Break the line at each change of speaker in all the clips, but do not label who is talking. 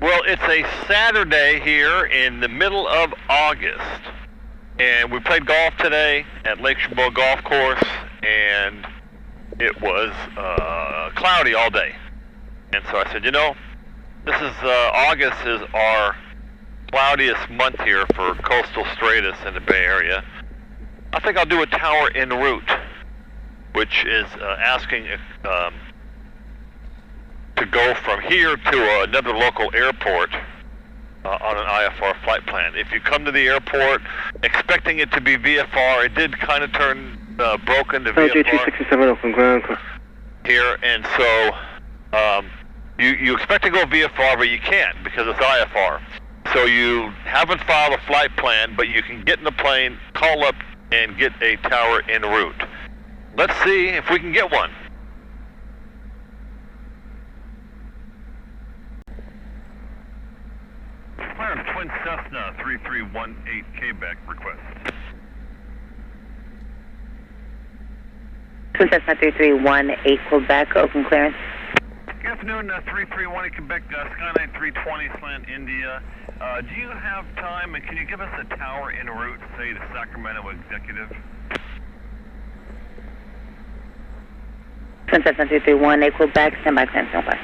Well, it's a Saturday here in the middle of August, and we played golf today at Lake Chabot Golf Course, and it was cloudy all day. And so I said, you know, this is August is our cloudiest month here for coastal stratus in the Bay Area. I think I'll do a tower en route, which is asking to go from here to another local airport on an IFR flight plan. If you come to the airport expecting it to be VFR, it did kind of turn broken to VFR
267 Oakland KOAK
here, and so you expect to go VFR, but you can't because it's IFR. So you haven't filed a flight plan, but you can get in the plane, call up, and get a tower en route. Let's see if we can get one. Clarence, Twin Cessna 3318 Quebec request.
Twin Cessna 3318 Quebec, Oakland clearance.
Good afternoon, 331 Quebec, Skyline 320 slant India. Do you have time, and can you give us a tower en route, say to Sacramento Executive?
Twin Cessna 3318 Quebec, standby, standby.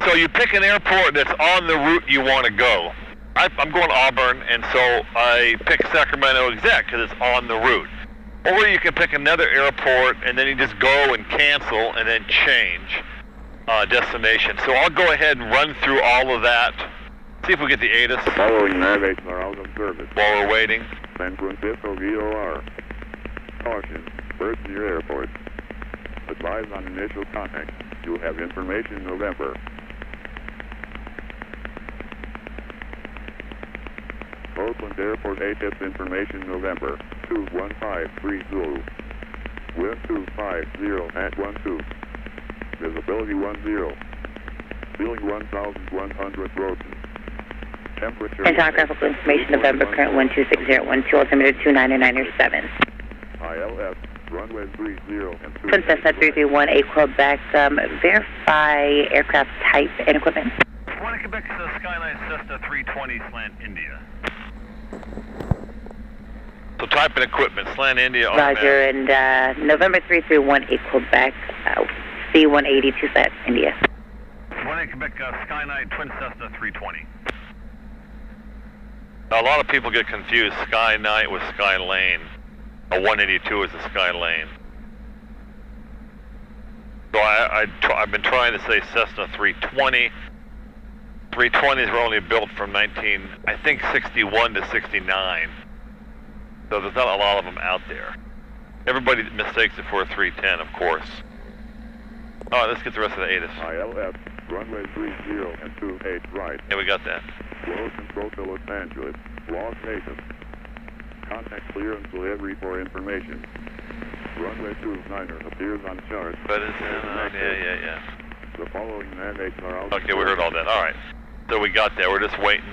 So you pick an airport that's on the route you want to go. I'm going to Auburn, and so I pick Sacramento Exec because it's on the route. Or you can pick another airport, and then you just go and cancel, and then change destination. So I'll go ahead and run through all of that. See if we get the ATIS.
Following navigation are out of service.
While we're waiting.
San Francisco VOR. Caution, birds near airport. Advise on initial contact. You'll have information November. Oakland Airport ATIS information November 21530. Wind 250 at 12. Visibility 10. Ceiling 1100 broken. Temperature.
And topographical information November, current 126.012, altimeter 299.7.
ILS, runway 30 and 2.
Twin Cessna 3318 Quebec, verify aircraft type and equipment.
One Quebec Skyline Cessna 320 slant India. So type and equipment, slant India.
Roger, and November 3318 Quebec, C182 slant India.
One Quebec Skyline Twin Cessna 320. A lot of people get confused. Sky Night with Sky Lane. A 182 is a Sky Lane. So I've been trying to say Cessna 320. 320s were only built from 61 to 69. So there's not a lot of them out there. Everybody mistakes it for a 310, of course. All right, let's get the rest of the ATIS.
ILS, runway 30 and 28 right.
Yeah, we got that.
Flow control to Los Angeles, Las Vegas. Contact clearance delivery for information. Runway 29er appears on chart.
But it's yeah.
The following navigation are out.
Okay, we heard all that. All right. So we got there. We're just waiting.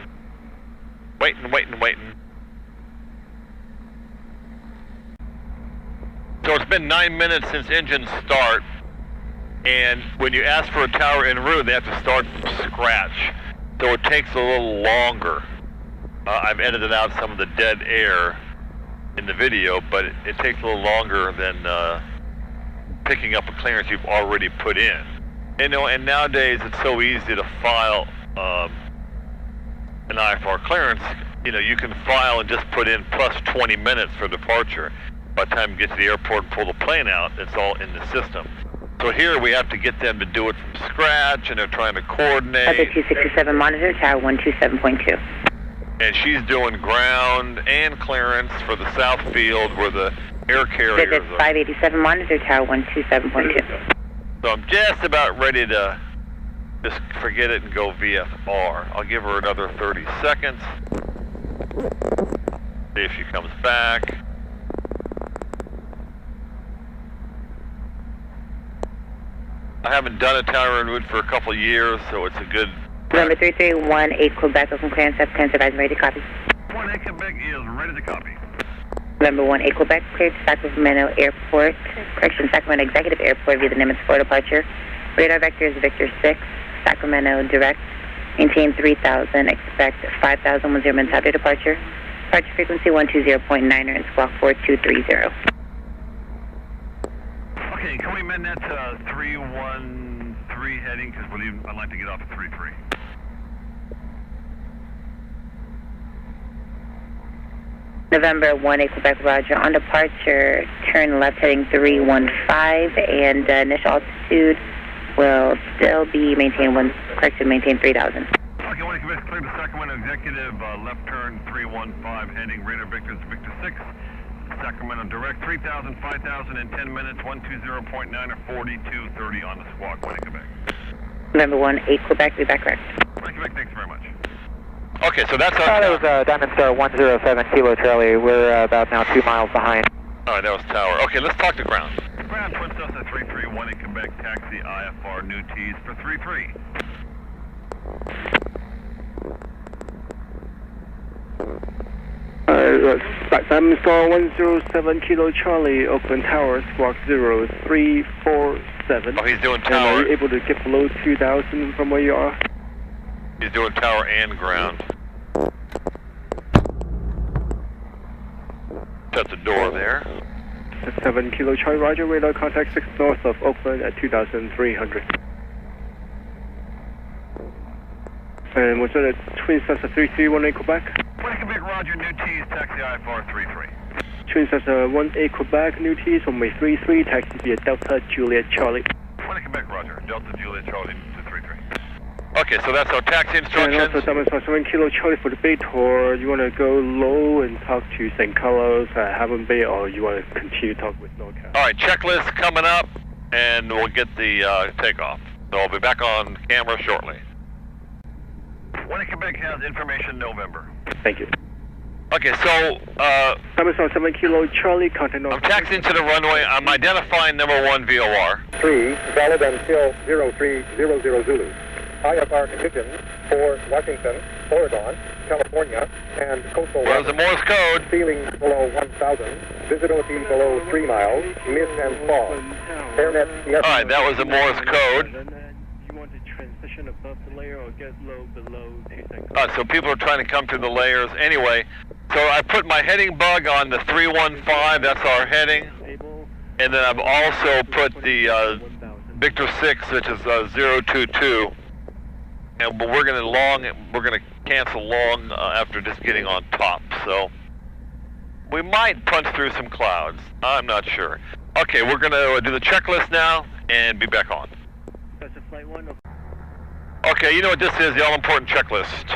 Waiting. So it's been 9 minutes since engine start, and when you ask for a tower en route, they have to start from scratch. So it takes a little longer. I've edited out some of the dead air in the video, but it takes a little longer than picking up a clearance you've already put in. And nowadays it's so easy to file an IFR clearance. You can file and just put in plus 20 minutes for departure. By the time you get to the airport and pull the plane out, it's all in the system. So here we have to get them to do it from scratch, and they're trying to coordinate.
Other 267 monitor, tower 127.2.
And she's doing ground and clearance for the south field where the air carriers
Visit
are.
587 monitor, tower 127.2.
So I'm just about ready to just forget it and go VFR. I'll give her another 30 seconds. See if she comes back. I haven't done a tower en route for a couple of years, so it's a good...
November 3318 Quebec, Oakland clearance, clearance advised, ready to copy.
1 Quebec is ready to copy.
November 18 Quebec, cleared to Sacramento Airport, Sacramento Executive Airport via the Nimitz for departure. Radar vector is Victor 6, Sacramento direct, Maintain 3,000, expect 5,000 10 minutes after departure. Departure frequency 120.9er and squawk 4230.
Okay, can we amend that to 313 heading? Because I'd like to get off at 33.
November 1 Quebec, roger. On departure, turn left heading 315, and initial altitude will still be maintain 3,000.
Okay, 1 Quebec, clear to Sacramento Executive, left turn 315, heading Radar Victor 6. Sacramento direct, 3,000, 5,000 in 10 minutes, 120.9 or 4230 on the squawk, 1 Quebec.
November 1 Quebec, be back correct.
1 Quebec, thanks very much. Okay, so that's our...
That was Diamond Star 107 Kilo Charlie. We're about now 2 miles behind.
Alright, that was tower. Okay, let's talk to ground. Ground, Twin Cessna 331 in Quebec, taxi IFR, new T's for 33.
Diamond Star 107 Kilo Charlie, Oakland Tower, squawk 0347.
Oh, he's doing
And
tower.
are you able to get below 2,000 from where you are?
He's doing tower and ground. Shut the door there.
7 Kilo Charlie, roger. Radar contact 6 north of Oakland at 2,300. And was that a Twin Cessna 331 Quebec?
1 Quebec, roger, new T's, taxi IFR 33.
Twin Cessna 1 Quebec, new T's, runway 33, taxi via Delta Juliet Charlie.
1 Quebec, roger, Delta Juliet Charlie to 33. Okay, so that's our taxi instructions.
And also Diamond Star 7 Kilo Charlie for the Bay Tour. You want to go low and talk to St. Carlos, Haven Bay, or you want to continue to talk with NorCal?
Alright, checklist coming up, and we'll get the takeoff. So I'll be back on camera shortly. 1 Quebec has information November.
Thank you.
Okay, so
Diamond Star 7 Kilo Charlie, contact NorCal.
I'm taxiing to the runway. I'm identifying number 1 VOR.
3, valid until 0300 Zulu. IFR conditions for Washington, Oregon, California, and coastal
Where's the Morse code?
Ceiling below 1,000, visibility below 3 miles, mist and fog. AirNet
Alright, that was the Morse code.
And then you want to transition above the layer or get low below 2 seconds?
So people are trying to come through the layers. Anyway, so I put my heading bug on the 315, that's our heading. And then I've also put the Victor 6, which is 022. And but we're gonna cancel long after just getting on top. So we might punch through some clouds. I'm not sure. Okay, we're gonna do the checklist now and be back on.
That's a flight 1.
Okay, you know what this is, the all-important checklist.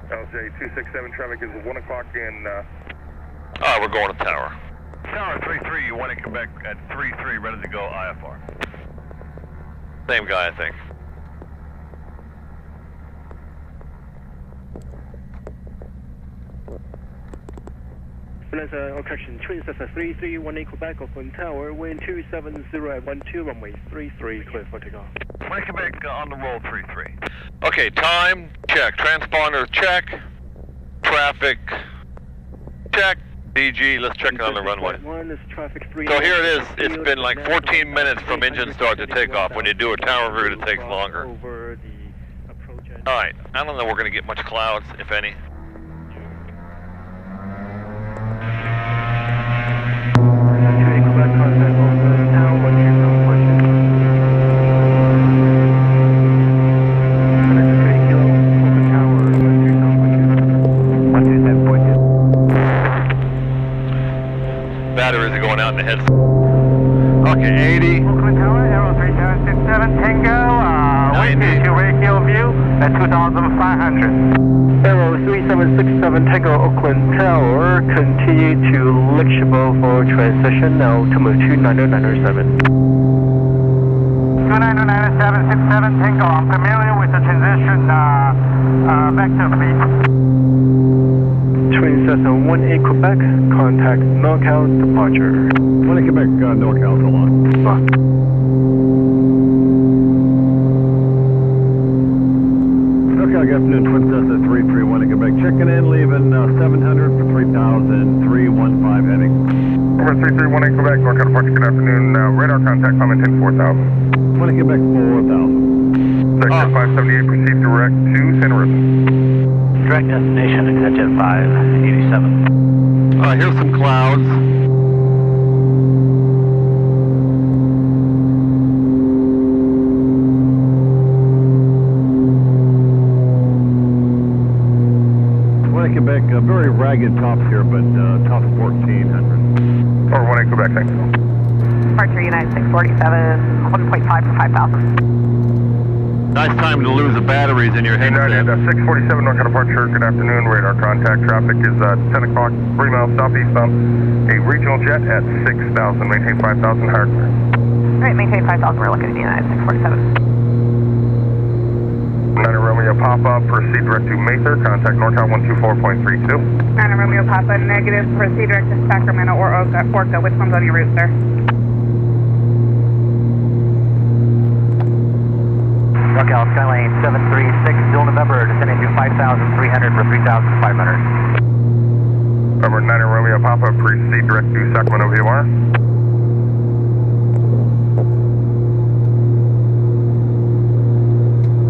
LJ 267 traffic is 1 o'clock in.
Alright, we're going to tower. Tower 33, you want to come back at 33, ready to go IFR. Same guy, I think.
Correction, Twin Cessna 331 Quebec, Oakland Tower, wind 270 at 12, runway 33, clear for takeoff.
1 Quebec on the roll 33. Okay, time, check. Transponder, check. Traffic, check. DG, let's check it on the runway. So here it is. It's been like 14 minutes from engine start to takeoff. When you do a tower route, it takes longer. Alright, I don't know we're going to get much clouds, if any. Batteries are going out in the head. Okay, 80.
Oakland Tower, Aero 3767 Tango, wind to radial view at 2,500.
Aero 3767 Tango, Oakland Tower, continue to Lickshabo for transition, now to move 29097.
2909767 Tango, I'm familiar with the transition vector fleet.
Twin Cessna 1 Quebec, contact NorCal departure.
1 Quebec, NorCal, so long. NorCal, good afternoon, Twin Cessna 331 in Quebec, checking in, leaving 700 for 3,315 heading. Over 3318 Quebec, North California, good afternoon. Radar contact, comment 10-4000.
Want to get back 4,000.
Sector 578, proceed direct to Santa Rosa.
Direct destination, exit 587.
Here's some clouds.
Quebec, very ragged tops here, but top 1400.
Over 18 Quebec, thanks.
Departure United 647, 1.5 for 5,000.
Nice time to lose the batteries in your headset.
United 647, North Departure, good afternoon. Radar contact, traffic is 10 o'clock, 3 miles southeastbound. A regional jet at 6,000, maintain 5,000, higher clear.
Alright, maintain 5,000, we're looking at United 647.
9 Romeo Papa, proceed direct to Mather, contact NorCal 124.32.
9 Romeo Papa, negative, proceed direct to Sacramento or Orca, which one's on your route, sir?
NorCal Skylane 736, dual November, descending to 5,300 for 3,500.
Over 9 Romeo Papa, proceed direct to Sacramento VOR.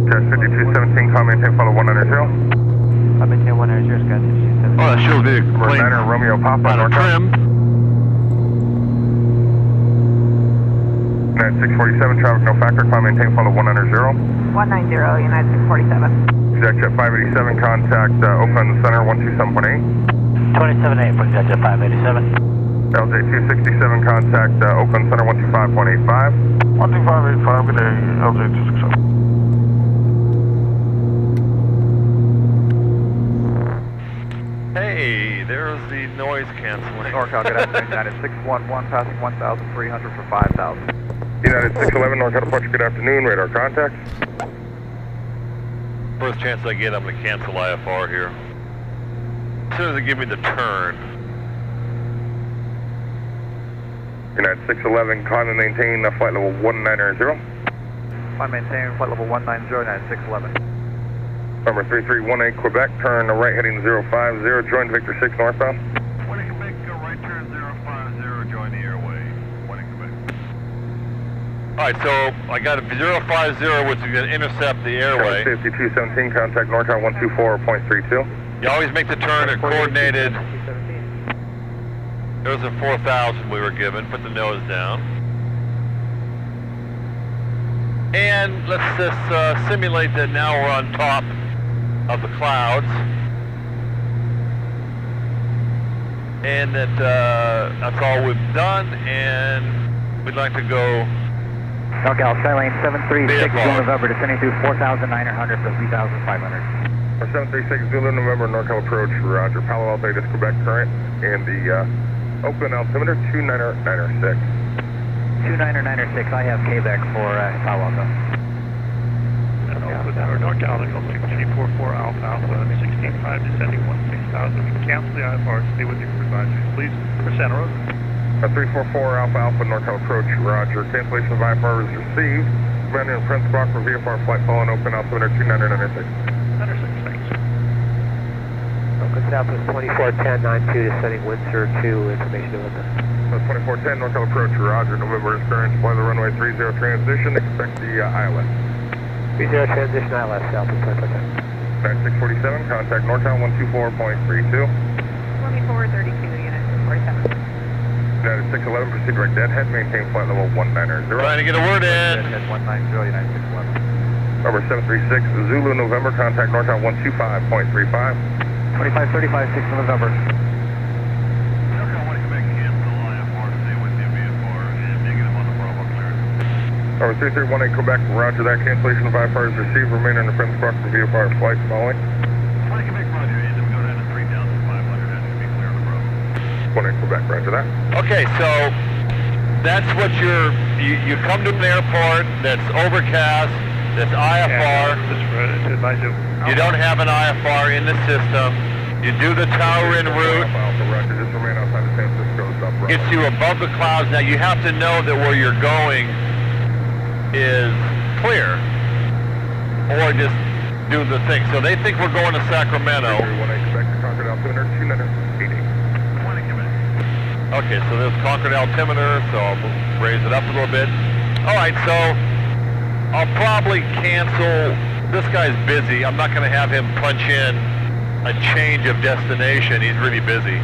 Cash 5217, call maintain, follow 190.
I maintain 190, Scott 5217.
Oh, that shows the
Over
plane
9 Romeo Papa,
out of
NorCal.
trim.
647, traffic no factor, call maintain, follow 190.
190, United 647.
Exec jet 587, contact Oakland Center 127.8.
278 for exit 587.
LJ 267, contact Oakland Center 125.85.
12585, good day, LJ 267.
Hey, there's the noise canceling.
NorCal, good afternoon. United 611, passing 1,300 for 5,000.
United 611, NorCal Departure, good afternoon. Radar contact.
First chance I get, I'm going to cancel IFR here. As soon as they give me the turn.
United 611, climb and maintain flight level 190.
Climb maintain flight level 190, United 611.
Number 3318 Quebec, turn right heading 050, join Victor 6 northbound.
1 in Quebec, right turn 050, join the airway. 1 in Quebec. Alright, so I got a 050, which is going to intercept the airway.
5217, contact NorCal 124.32.
You always make the turn at coordinated. There's a 4,000 we were given. Put the nose down. And let's just simulate that now we're on top of the clouds. And that that's all we've done, and we'd like to go.
NorCal Skylane 736,
VFR.
dual November, descending to 4,900 for 3,500.
736 Zulu November, NorCal approach, roger. Palo Alto, Davis, Quebec current, and the Oakland altimeter 2996.
2996, I have Quebec for Palo Alto.
Oakland, NorCal, G44 Alpha Alpha, 16.5, descending 16,000. We can cancel the IFR, stay with your advisories, please, for Santa Rosa.
344 Alpha Alpha, NorCal approach, roger. Cancellation of IFR is received. Commander and Prince Squawk for VFR flight following Oakland altimeter 2996.
96, thanks.
Oakland Southwest 241092, descending Windsor 2, information to us.
2410 NorCal approach, roger. November experience, fly the runway 30 transition, expect the ILS.
30 transition ILS, Southwest 2410.
9647, contact NorCal 124.32.
2432, Unit 647.
United 611, proceed direct deadhead, maintain flight level 190.
Trying to get a word in.
Deadhead 190, United 611.
Number 736 Zulu November, contact NorCal 125.35.
2535, 6 November.
Number 3318 Quebec, roger that. Cancellation of IFR is received. Remain under Prince Squawk for VFR flights following. 1 Quebec, roger that.
Okay, so that's what you come to an airport that's overcast, that's IFR.
Just to advise you.
You don't have an IFR in the system. You do the tower en route.
Roger, just remain outside of San Francisco.
Gets you above the clouds. Now you have to know that where you're going is clear, or just do the thing. So they think we're going to Sacramento. Okay, so there's Concord altimeter, so I'll raise it up a little bit. All right, so I'll probably cancel. This guy's busy. I'm not going to have him punch in a change of destination. He's really busy.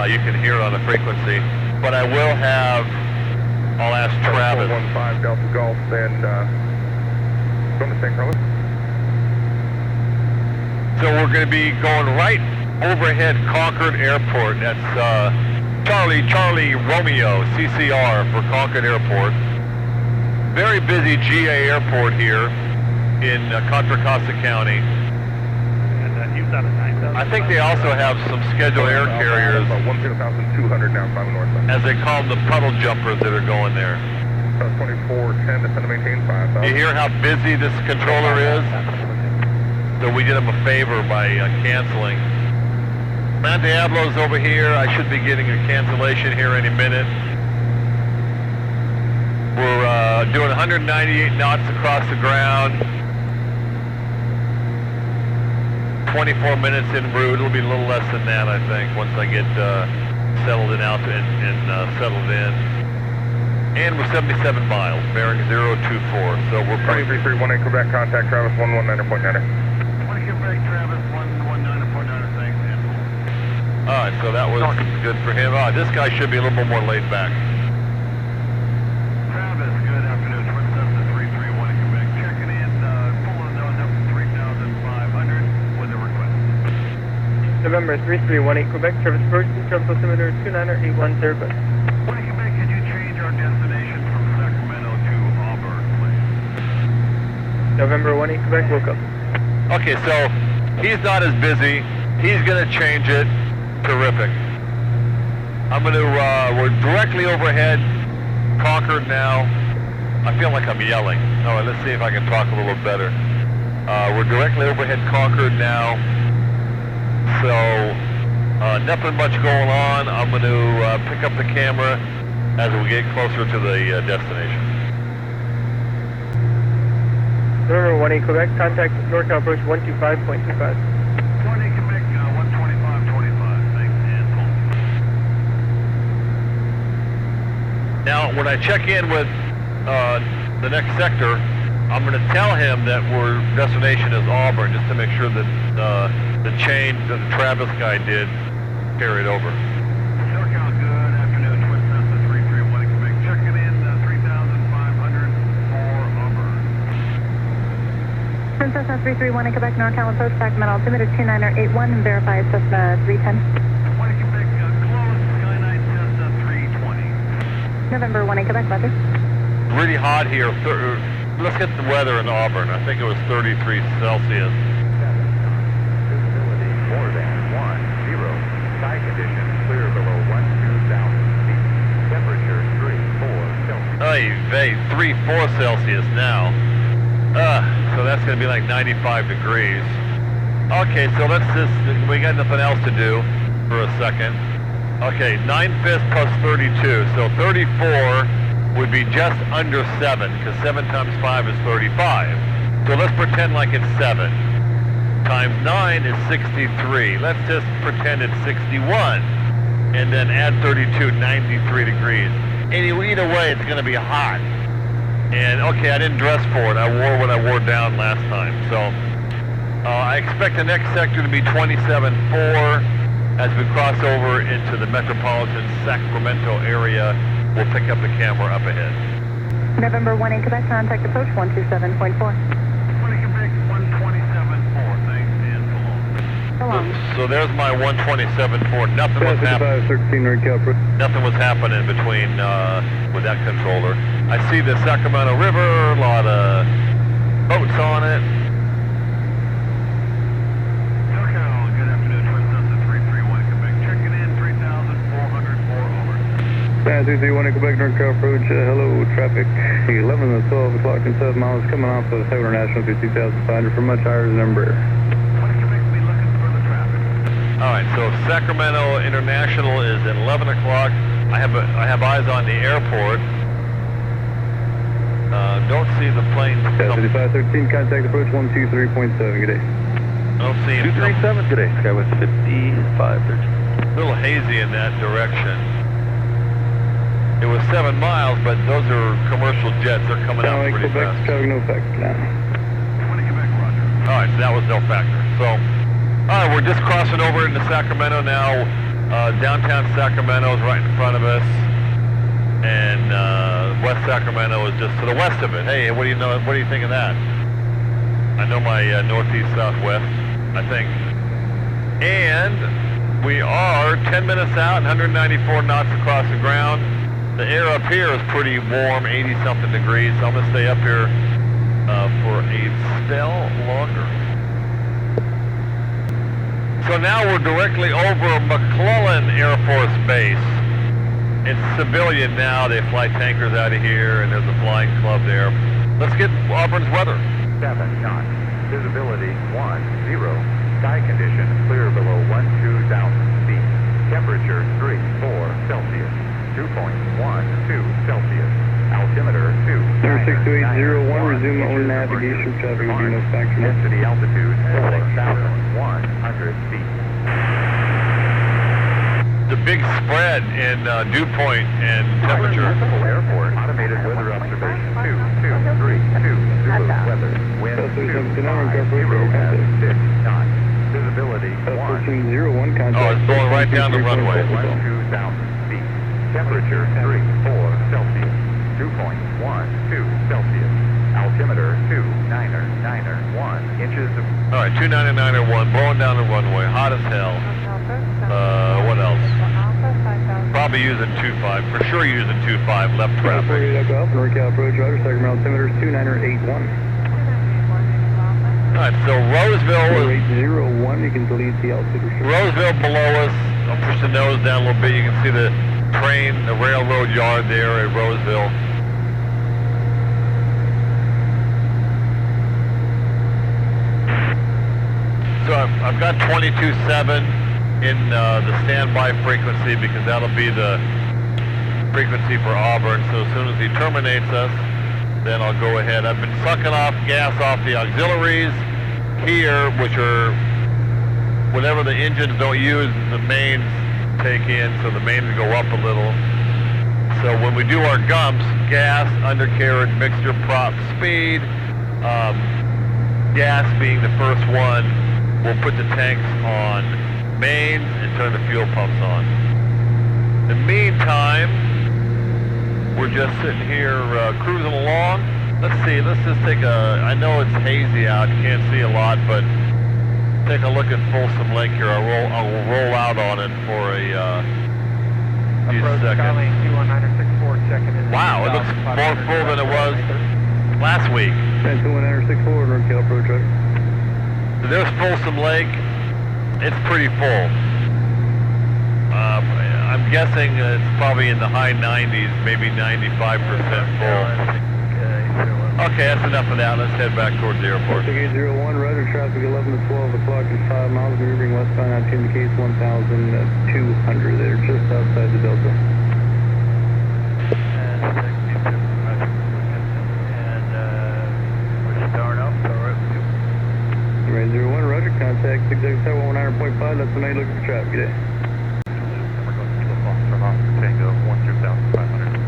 You can hear it on the frequency. But I will have, I'll ask Travis.
415 Delta Golf and going to St. Carlos.
So we're going to be going right overhead Concord Airport. That's Charlie Romeo, CCR for Concord Airport. Very busy GA airport here in Contra Costa County.
And he was out of 9,000.
I think they also have some scheduled air carriers,
About 1,200 now, 5 north.
as they call them, the puddle jumpers that are going there.
2410 to maintain 5,000.
You hear how busy this controller is? So we did him a favor by canceling. Mount Diablo's over here. I should be getting a cancellation here any minute. We're doing 198 knots across the ground. 24 minutes en route. It'll be a little less than that, I think, once I get settled in out and settled in. And we're 77 miles, bearing 024. So we're pretty...
3318 Quebec, contact Travis 119.9.
Quebec, Travis 119.9, thanks. All right, so that was good for him. This guy should be a little bit more laid back. Travis, good afternoon. Twin Cessna 331 Quebec, checking in, pulling those up to 3,500 with a request.
November 3318 Quebec, Travis approach, Travis altimeter 29810.
Quebec, could you change our destination from Sacramento to Auburn, please?
November 18 Quebec, woke up.
Okay, so he's not as busy. He's going to change it. Terrific. I'm going to, we're directly overhead Concord now. I feel like I'm yelling. All right, let's see if I can talk a little better. We're directly overhead Concord now. So, nothing much going on. I'm going to pick up the camera as we get closer to the destination.
November 18 Quebec, contact NorCal approach 125.25.
20 Quebec, 125.25. Thanks, and pull. Now, when I check in with the next sector, I'm going to tell him that our destination is Auburn, just to make sure that the change that the Travis guy did carried over. SoCal, good afternoon. Twin Cessna 331 Quebec, checking in 3,500 for Auburn.
Twin Cessna 331 Quebec, NorCal approach, Sacramento altimeter 29081, and verify Cessna 310.
20 Quebec, close, Skyline Cessna 320.
November 18 Quebec, weather.
Really hot here. Let's get the weather in Auburn. I think it was 33 Celsius.
Visibility more than 10. Sky conditions clear below 12,000 feet. Temperature 3-4 Celsius.
Ay, vey, 3-4 Celsius now. So that's going to be like 95 degrees. Okay, so let's just, we got nothing else to do for a second. Okay, 9/5 plus 32, so 34 would be just under 7, because 7 times 5 is 35. So let's pretend like it's 7. Times 9 is 63. Let's just pretend it's 61. And then add 32, 93 degrees. Anyway, either way, it's going to be hot. And okay, I didn't dress for it. I wore what I wore down last time. So I expect the next sector to be 27-4 as we cross over into the metropolitan Sacramento area. We'll pick up the camera up ahead.
November 18 Quebec, contact approach 127.4.
20 Quebec, 127.4. Thanks, and so long. So there's my 127.4. Nothing was happening.
13
Nothing was happening between with that controller. I see the Sacramento River, a lot of boats on it. SoCal, good afternoon. Twin Cessna 331 Quebec, checking in 3,404 over.
331 Quebec, NorCal approach, hello, traffic 11 to 12 o'clock and 7 miles coming off of the International 52,500 for much higher than number.
20 Quebec, be looking for the traffic. All right, so Sacramento International is at 11 o'clock. I have eyes on the airport. Don't see the plane.
5513, contact approach 123.7, good day.
I don't see him.
237 today, Skywest 5513.
A little hazy in that direction. It was 7 miles, but those are commercial jets. They're coming out pretty fast.
Traffic no factor now.
All right, so that was no factor. So, all right, we're just crossing over into Sacramento now. Downtown Sacramento is right in front of us, and West Sacramento is just to the west of it. Hey, what do you know? What do you think of that? I know my northeast southwest, I think. And we are 10 minutes out, 194 knots across the ground. The air up here is pretty warm, 80-something degrees. So I'm going to stay up here for a spell longer. So now we're directly over McClellan Air Force Base. It's civilian now. They fly tankers out of here, and there's a flying club there. Let's get Auburn's weather.
7 knots. Visibility 10. Sky conditions clear below 12,000 feet. Temperature 34 Celsius. 2.12 Celsius. Altimeter 2.
62801, resume on navigation. Traffic will be no factor.
Density altitude 4,100 feet.
The big spread in dew point and temperature.
Airport. Automated weather observation 2232. Zulu weather. Wind 250 knots. Visibility
1401 contact.
Oh, it's blowing right down the runway.
12,000 feet. Temperature 34 Celsius. 2.12 Celsius. Altimeter 29991 inches of...
All right, 299.1, blowing down the runway, hot as hell. What else? Probably using 25, for sure using 25, left traffic.
NorCal approach, Roger, Sacramento altimeter 29981.
All right, so Roseville is...
801, you can delete the altitude.
Roseville below us. I'll push the nose down a little bit. You can see the train, the railroad yard there at Roseville. So I've got 22.7 in the standby frequency because that'll be the frequency for Auburn. So as soon as he terminates us, then I'll go ahead. I've been sucking off gas off the auxiliaries here, which are whatever the engines don't use, the mains take in, so the mains go up a little. So when we do our gumps, gas, undercarriage, mixture, prop, speed, gas being the first one, we'll put the tanks on mains and turn the fuel pumps on. In the meantime, we're just sitting here cruising along. Let's see, let's just take a, I know it's hazy out, you can't see a lot, but take a look at Folsom Lake here. I will roll out on it for a few seconds. Wow, it looks more full than it was last week.
21964, NorCal approach, Roger.
So there's Folsom Lake. It's pretty full. I'm guessing it's probably in the high 90s, maybe 95% full. Okay, that's enough of that. Let's head back towards the airport.
801, Roger, traffic 11 to 12 o'clock is 5 miles, maneuvering westbound, out indicates 1,200 there, just outside the Delta. Right, 01, Roger, contact 687-100.5, that's the night looking for traffic today.
We're going to Kilo Foxtrot Oscar Tango 12,500.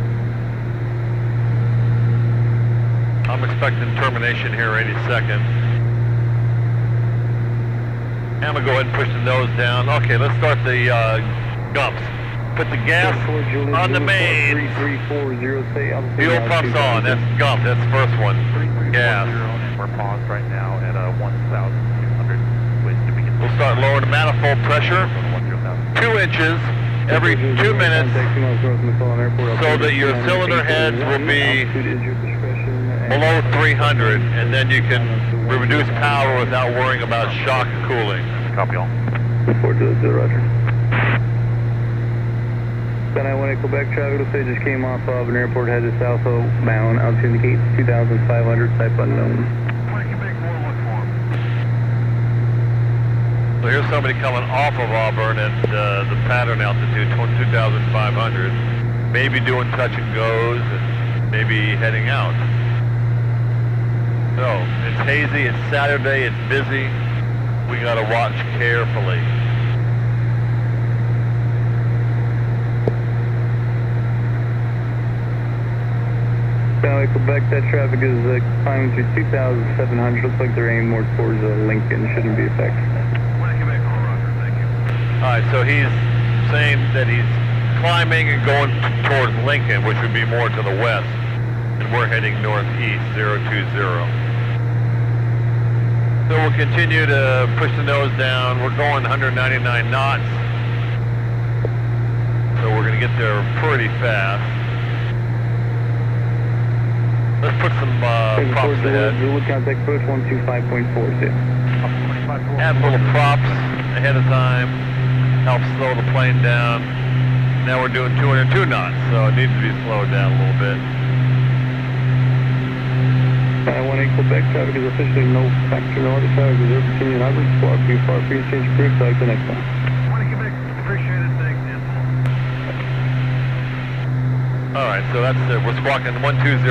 I'm expecting termination here any second. I'm going to go ahead and push the nose down. Okay, let's start the gumps. Put the gas on the main. Fuel pumps on. That's gump. That's the first one. Gas.
We're paused right now at 1,200.
We'll start lowering the manifold pressure. 2 inches every 2 minutes so that your cylinder heads will be below 300, and then you can reduce power without worrying about shock cooling.
Copy all.
420, Roger. Then I want to go back traffic. Looks like just came off Auburn Airport, headed southbound. Altitude indicates 2,500, type unknown.
So here's somebody coming off of Auburn at the pattern altitude, 2,500. Maybe doing touch and goes, and maybe heading out. So it's hazy, it's Saturday, it's busy. We gotta watch carefully.
Quebec, that traffic is climbing through 2,700. Looks like they're aiming more towards Lincoln. Shouldn't be affected.
1 Quebec, all roger, thank you.
Alright, so he's saying that he's climbing and going towards Lincoln, which would be more to the west. And we're heading northeast, 020. So we'll continue to push the nose down. We're going 199 knots. So we're going to get there pretty fast. Let's put some props ahead.
Zulu contact approach 125.46.
Add a little props ahead of time. Help slow the plane down. Now we're doing 202 knots, so it needs to be slowed down a little bit.
1 Quebec traffic is officially no factor, no other traffic is continuing Auburn. Squawk be far free to change group, like the next one.
1 Quebec, appreciate it, thanks, Ansel.
Alright, so that's it. We're squawking 1200.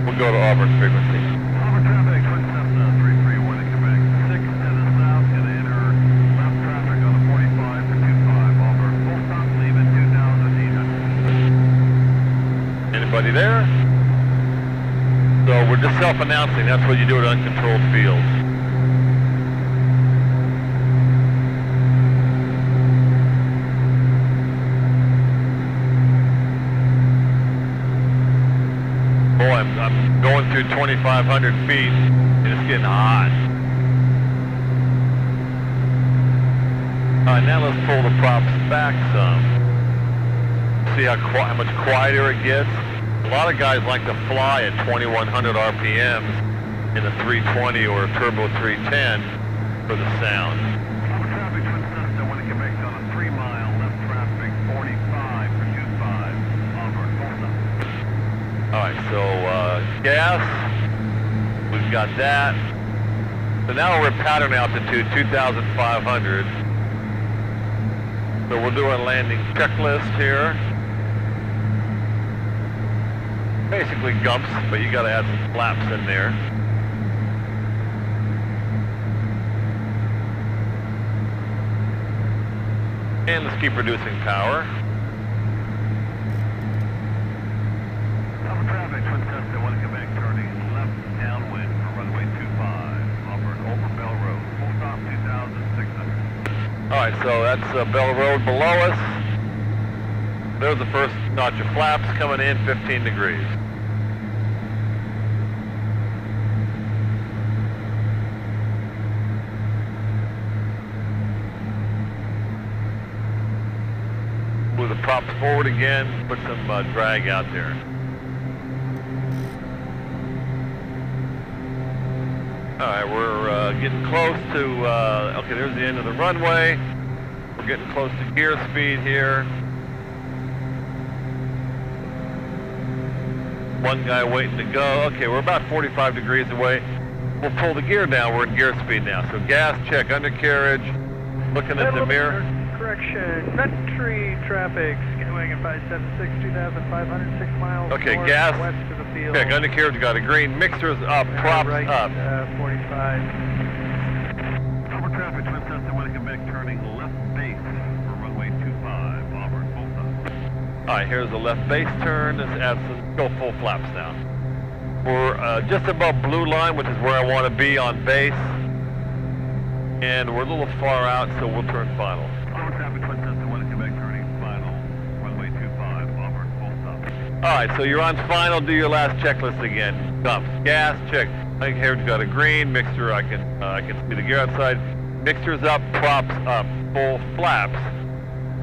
We'll go to Auburn frequency.
Auburn traffic, Twin Cessna 331 in Quebec. 6 to the south, gonna enter left traffic on the 45 for 25. Auburn, full stop, leave at 2,800.
Anybody there? So we're just self-announcing. That's what you do at uncontrolled fields. Boy, I'm going through 2,500 feet, and it's getting hot. All right, now let's pull the props back some. See how much quieter it gets. A lot of guys like to fly at 2,100 RPMs in a 320 or a turbo 310 for the sound.
Auburn traffic, Twin Cessna 1 Quebec on a 3-mile left traffic, 45 for 25. Auburn, full stop.
All right, so gas, we've got that. So now we're at pattern altitude, 2,500. So we'll do our landing checklist here. Basically gumps, but you got to add some flaps in there. And let's keep reducing power.
Auburn traffic, Twin Cessna 1 Quebec, turning left downwind for runway 25. Auburn over Bell Road, full stop 2,600.
All right, so that's Bell Road below us. There's the first notch of flaps coming in, 15 degrees. Move the props forward again, put some drag out there. All right, we're getting close to, okay, there's the end of the runway. We're getting close to gear speed here. One guy waiting to go. Okay, we're about 45 degrees away. We'll pull the gear down. We're in gear speed now. So gas check, undercarriage, looking at the mirror.
Correction, Metry traffic, Skyway 576, 2,506 miles.
Okay,
north,
gas
west to the field.
check, undercarriage got a green, mixers up, props
right,
up.
45.
Auburn traffic, Twin Cessna 1 Quebec, turning left base for runway 25. Auburn, full stop.
All right, here's the left base turn. Let's add some, go full flaps now. We're just above blue line, which is where I want to be on base. And we're a little far out, so we'll turn final.
Auburn traffic, Twin Cessna 1 Quebec, turning final. Runway 25, Auburn, full stop.
All right, so you're on final. Do your last checklist again. Dumps, gas, check. I think here's got a green mixture. I can see the gear outside. Mixers up, props up, full flaps.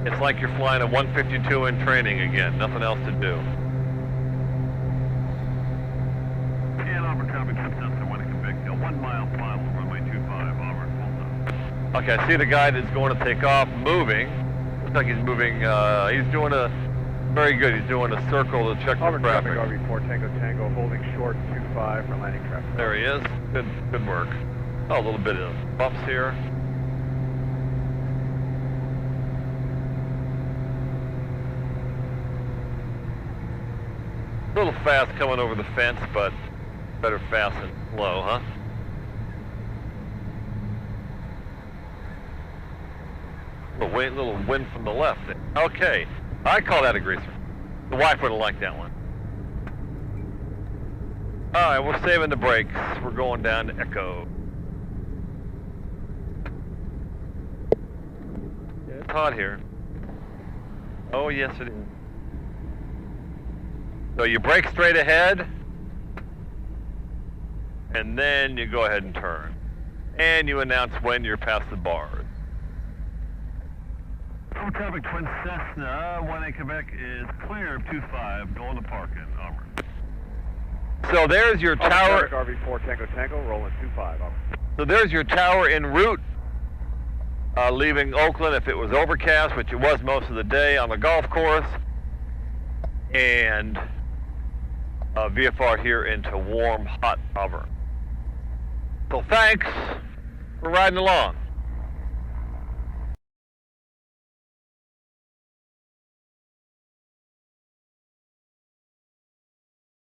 It's like you're flying a 152 in training again. Nothing else to do.
And Auburn traffic, Twin Cessna 1 Quebec, 1 mile final, runway 25, Auburn, full stop.
Okay, I see the guy that's going to take off moving. Looks like he's moving, he's doing a, very good, he's doing a circle to check the traffic.
RV4 Tango Tango, holding short 25 for landing traffic.
There he is. Good work. Oh, a little bit of bumps here. A little fast coming over the fence, but better fast than slow, huh? A little wind from the left. Okay, I call that a greaser. The wife would have liked that one. Alright, we're saving the brakes. We're going down to Echo. Yeah, it's hot here. Oh, yes it is. So you brake straight ahead, and then you go ahead and turn. And you announce when you're past the bars.
Over traffic, Twin Cessna, 1A Quebec is clear of 25, going to parking, Auburn.
So there's your tower.
RV4 Tango Tango, rolling 25, Auburn.
So there's your tower en route, leaving Oakland if it was overcast, which it was most of the day on the golf course, and VFR here into warm, hot Auburn. So thanks for riding along.